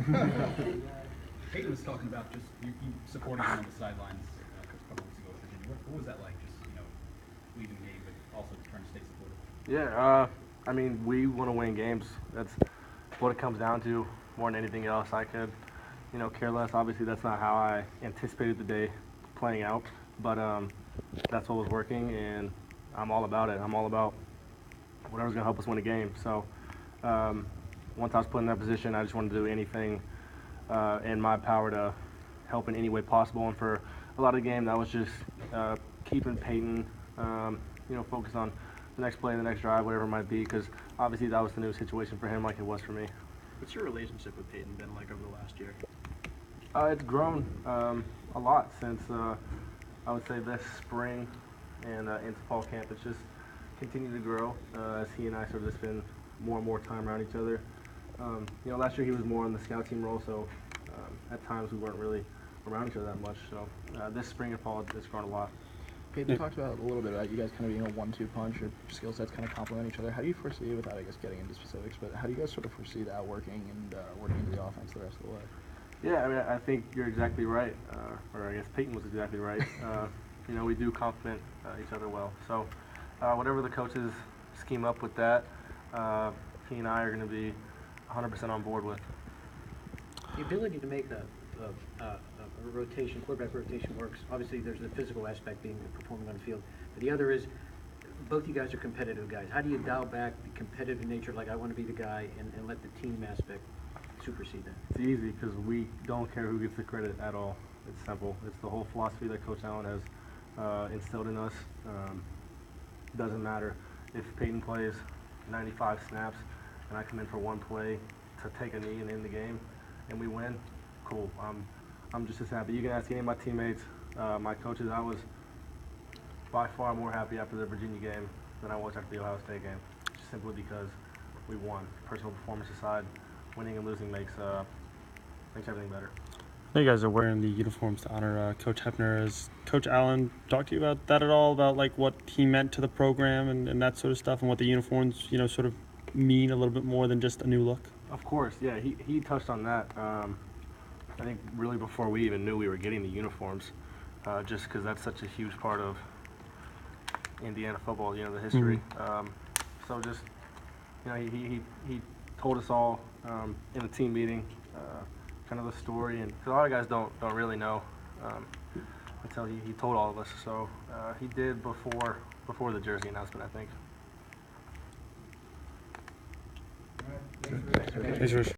Payton was talking about just you supporting him on the sidelines a couple weeks ago with Virginia. What was that like, just leaving the game, but also trying to stay supportive? Yeah, I mean, we want to win games. That's what it comes down to more than anything else. I could, care less. Obviously, that's not how I anticipated the day playing out, but that's what was working, and I'm all about it. I'm all about whatever's going to help us win a game. So once I was put in that position, I just wanted to do anything in my power to help in any way possible. And for a lot of the game, that was just keeping Payton, focused on the next play, the next drive, whatever it might be, because obviously that was the new situation for him like it was for me. What's your relationship with Payton been like over the last year? It's grown a lot since I would say this spring and into fall camp. It's just continued to grow as he and I sort of spend more and more time around each other. Last year he was more on the scout team role, so at times we weren't really around each other that much. So this spring and fall it's grown a lot. Payton, you talked about a little bit about you guys kind of being a 1-2 punch. Your skill sets kind of complement each other. How do you foresee, without I guess getting into specifics, but how do you guys sort of foresee that working and working into the offense the rest of the way? Yeah, I mean, I think you're exactly right, or I guess Payton was exactly right. We do complement each other well. So whatever the coaches scheme up with that, he and I are going to be 100% on board with. The ability to make a rotation, quarterback rotation works. Obviously, there's the physical aspect being performing on the field, but the other is both you guys are competitive guys. How do you dial back the competitive nature, like I want to be the guy, and let the team aspect supersede that? It's easy because we don't care who gets the credit at all. It's simple. It's the whole philosophy that Coach Allen has instilled in us. Doesn't matter if Payton plays 95 snaps and I come in for one play to take a knee and end the game and we win, cool. I'm just as happy. You can ask any of my teammates, my coaches. I was by far more happy after the Virginia game than I was after the Ohio State game, just simply because we won. Personal performance aside, winning and losing makes everything better. I know you guys are wearing the uniforms to honor Coach Hepner. Has Coach Allen talked to you about that at all, about like what he meant to the program and that sort of stuff, and what the uniforms, sort of mean a little bit more than just a new look? Of course, yeah, he touched on that. I think really before we even knew we were getting the uniforms, just because that's such a huge part of Indiana football, the history. So just, he told us all in a team meeting kind of the story, and 'cause a lot of guys don't really know until he told all of us. So he did before the jersey announcement, I think. Thanks, Rich.